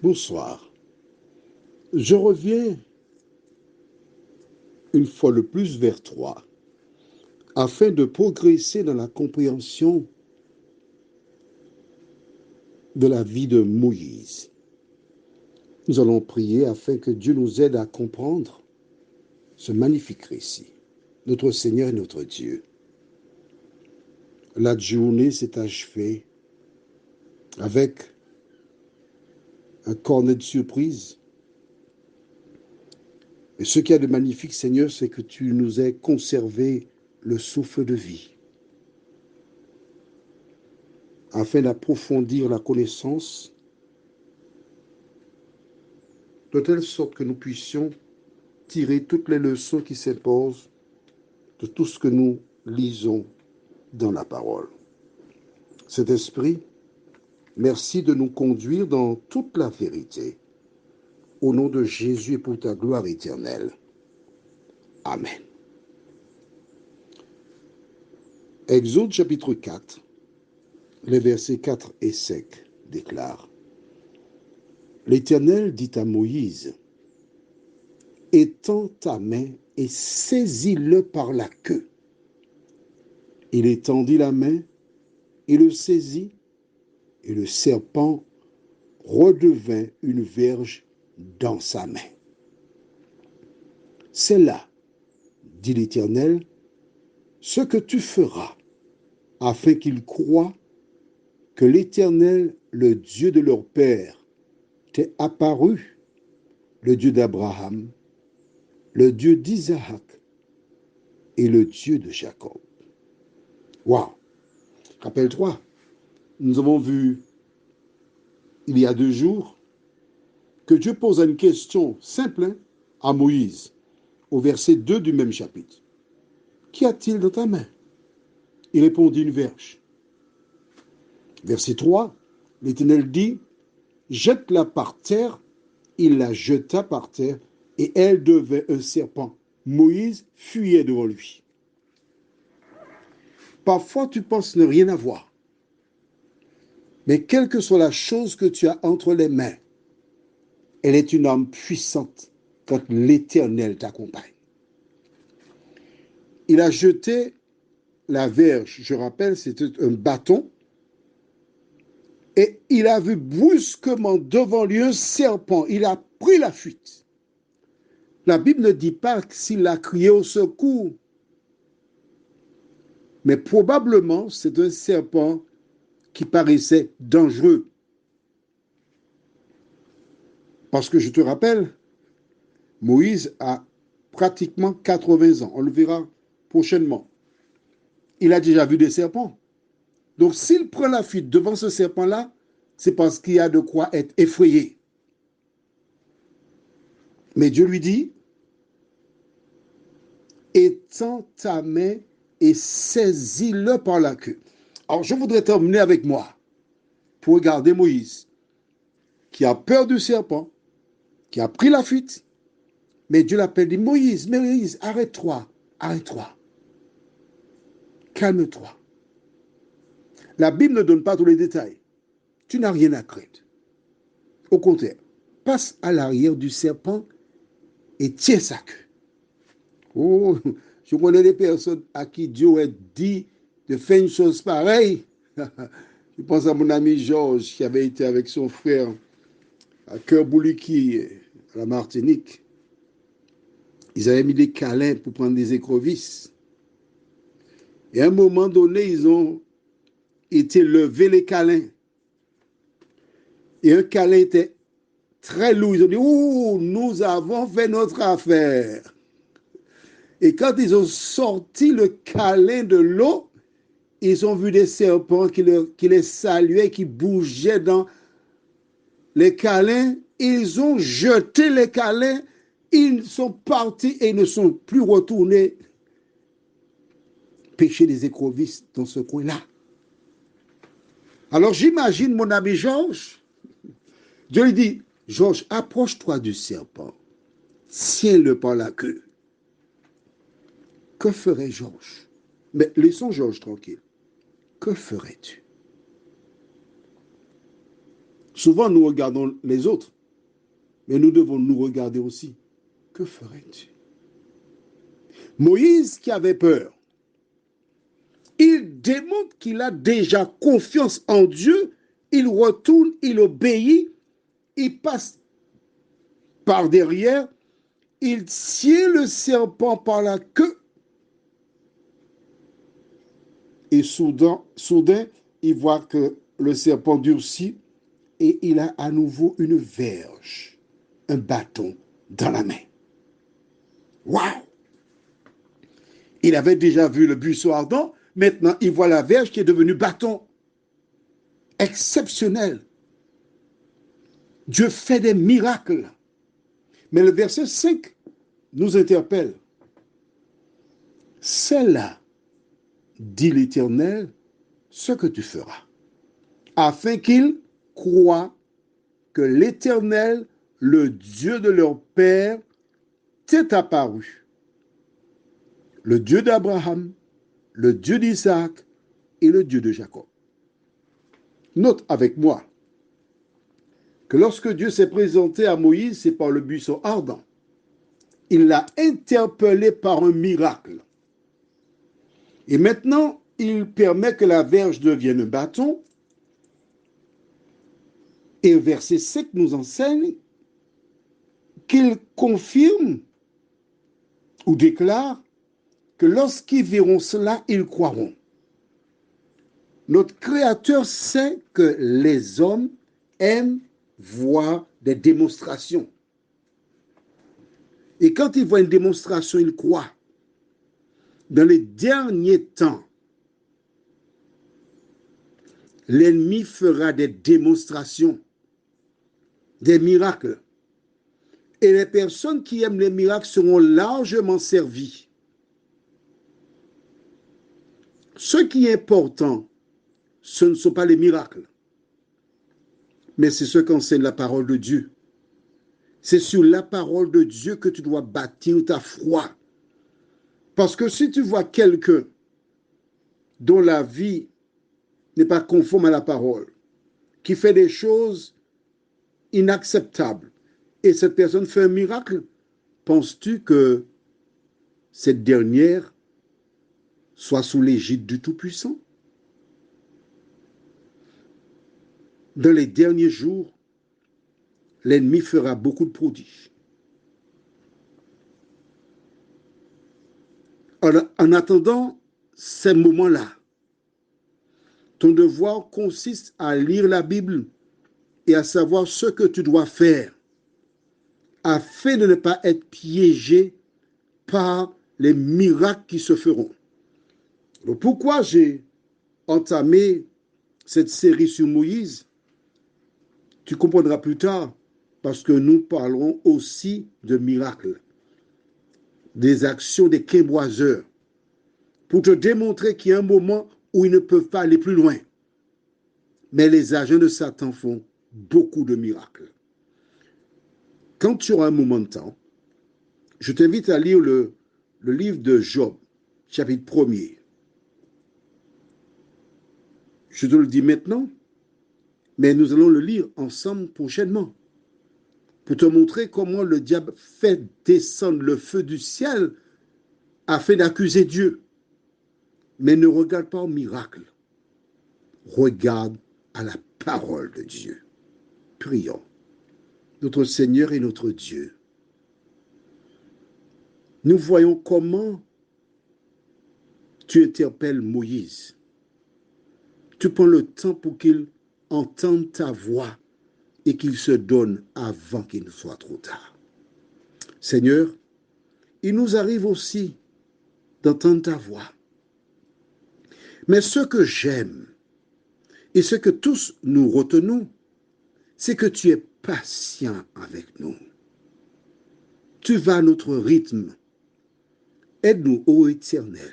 Bonsoir. Je reviens une fois de plus vers toi afin de progresser dans la compréhension de la vie de Moïse. Nous allons prier afin que Dieu nous aide à comprendre ce magnifique récit. Notre Seigneur et notre Dieu, la journée s'est achevée avec un cornet de surprise. Et ce qu'il y a de magnifique, Seigneur, c'est que tu nous aies conservé le souffle de vie, afin d'approfondir la connaissance, de telle sorte que nous puissions tirer toutes les leçons qui s'imposent de tout ce que nous lisons dans la parole. Cet esprit, merci de nous conduire dans toute la vérité. Au nom de Jésus et pour ta gloire éternelle. Amen. Exode chapitre 4, les versets 4 et 5 déclarent: L'Éternel dit à Moïse, étends ta main et saisis-le par la queue. Il étendit la main, il le saisit, et le serpent redevint une verge dans sa main. C'est là, dit l'Éternel, ce que tu feras, afin qu'ils croient que l'Éternel, le Dieu de leur père, t'est apparu, le Dieu d'Abraham, le Dieu d'Isaac et le Dieu de Jacob. Waouh! Rappelle-toi, nous avons vu il y a 2 jours que Dieu pose une question simple à Moïse, au verset 2 du même chapitre. Qu'y a-t-il dans ta main? Il répondit, une verge. Verset 3, l'Éternel dit, jette-la par terre. Il la jeta par terre et elle devint un serpent. Moïse fuyait devant lui. Parfois, tu penses ne rien avoir. Mais quelle que soit la chose que tu as entre les mains, elle est une arme puissante quand l'Éternel t'accompagne. Il a jeté la verge, je rappelle, c'était un bâton, et il a vu brusquement devant lui un serpent. Il a pris la fuite. La Bible ne dit pas s'il a crié au secours, mais probablement c'est un serpent qui paraissait dangereux. Parce que je te rappelle, Moïse a pratiquement 80 ans. On le verra prochainement. Il a déjà vu des serpents. Donc s'il prend la fuite devant ce serpent-là, c'est parce qu'il y a de quoi être effrayé. Mais Dieu lui dit, étends ta main et saisis-le par la queue. Alors je voudrais t'emmener avec moi pour regarder Moïse, qui a peur du serpent, qui a pris la fuite. Mais Dieu l'appelle, dit, Moïse, arrête-toi, arrête-toi, calme-toi. La Bible ne donne pas tous les détails. Tu n'as rien à craindre. Au contraire, passe à l'arrière du serpent et tiens sa queue. Oh, je connais des personnes à qui Dieu a dit de faire une chose pareille. Je pense à mon ami Georges qui avait été avec son frère à Cœur-Bouliki, à la Martinique. Ils avaient mis des câlins pour prendre des écrevisses. Et à un moment donné, ils ont été lever les câlins. Et un câlin était très lourd. Ils ont dit, ouh, nous avons fait notre affaire. Et quand ils ont sorti le câlin de l'eau, ils ont vu des serpents qui les saluaient, qui bougeaient dans les câlins. Ils ont jeté les câlins. Ils sont partis et ils ne sont plus retournés pêcher des écrevisses dans ce coin-là. Alors j'imagine mon ami Georges. Dieu lui dit, Georges, approche-toi du serpent. Tiens-le par la queue. Que ferait Georges? Mais laissons Georges tranquille. Que ferais-tu? Souvent, nous regardons les autres, mais nous devons nous regarder aussi. Que ferais-tu? Moïse qui avait peur, il démontre qu'il a déjà confiance en Dieu, il retourne, il obéit, il passe par derrière, il tient le serpent par la queue et soudain, il voit que le serpent durcit et il a à nouveau une verge, un bâton dans la main. Waouh! Il avait déjà vu le buisson ardent, maintenant il voit la verge qui est devenue bâton. Exceptionnel. Dieu fait des miracles. Mais le verset 5 nous interpelle. C'est là, dit l'Éternel, ce que tu feras, afin qu'ils croient que l'Éternel, le Dieu de leur père, t'est apparu. Le Dieu d'Abraham, le Dieu d'Isaac et le Dieu de Jacob. Note avec moi que lorsque Dieu s'est présenté à Moïse, c'est par le buisson ardent. Il l'a interpellé par un miracle. Et maintenant, il permet que la verge devienne un bâton. Et verset 5 nous enseigne qu'il confirme ou déclare que lorsqu'ils verront cela, ils croiront. Notre Créateur sait que les hommes aiment voir des démonstrations. Et quand ils voient une démonstration, ils croient. Dans les derniers temps, l'ennemi fera des démonstrations, des miracles. Et les personnes qui aiment les miracles seront largement servies. Ce qui est important, ce ne sont pas les miracles, mais c'est ce qu'enseigne la parole de Dieu. C'est sur la parole de Dieu que tu dois bâtir ta foi. Parce que si tu vois quelqu'un dont la vie n'est pas conforme à la parole, qui fait des choses inacceptables, et cette personne fait un miracle, penses-tu que cette dernière soit sous l'égide du Tout-Puissant? Dans les derniers jours, l'ennemi fera beaucoup de prodiges. En attendant ces moments-là, ton devoir consiste à lire la Bible et à savoir ce que tu dois faire afin de ne pas être piégé par les miracles qui se feront. Donc pourquoi j'ai entamé cette série sur Moïse? Tu comprendras plus tard, parce que nous parlerons aussi de miracles, des actions des québoiseurs, pour te démontrer qu'il y a un moment où ils ne peuvent pas aller plus loin. Mais les agents de Satan font beaucoup de miracles. Quand tu auras un moment de temps, je t'invite à lire le livre de Job, chapitre 1er. Je te le dis maintenant, mais nous allons le lire ensemble prochainement pour te montrer comment le diable fait descendre le feu du ciel afin d'accuser Dieu. Mais ne regarde pas au miracle, regarde à la parole de Dieu. Prions. Notre Seigneur et notre Dieu, nous voyons comment tu interpelles Moïse. Tu prends le temps pour qu'il entende ta voix et qu'il se donne avant qu'il ne soit trop tard. Seigneur, il nous arrive aussi d'entendre ta voix. Mais ce que j'aime et ce que tous nous retenons, c'est que tu es patient avec nous. Tu vas à notre rythme. Aide-nous, ô Éternel,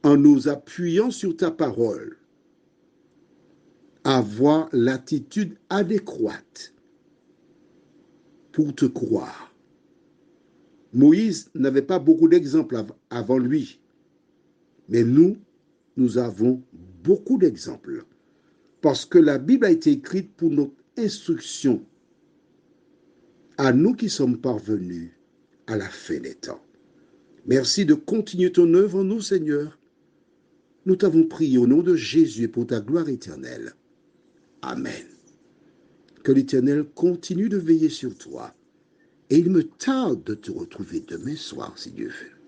en nous appuyant sur ta parole, à avoir l'attitude adéquate pour te croire. Moïse n'avait pas beaucoup d'exemples avant lui, mais nous avons beaucoup d'exemples Parce que la Bible a été écrite pour notre instruction, à nous qui sommes parvenus à la fin des temps. Merci de continuer ton œuvre en nous, Seigneur. Nous t'avons prié au nom de Jésus et pour ta gloire éternelle. Amen. Que l'Éternel continue de veiller sur toi. Et il me tarde de te retrouver demain soir, si Dieu veut.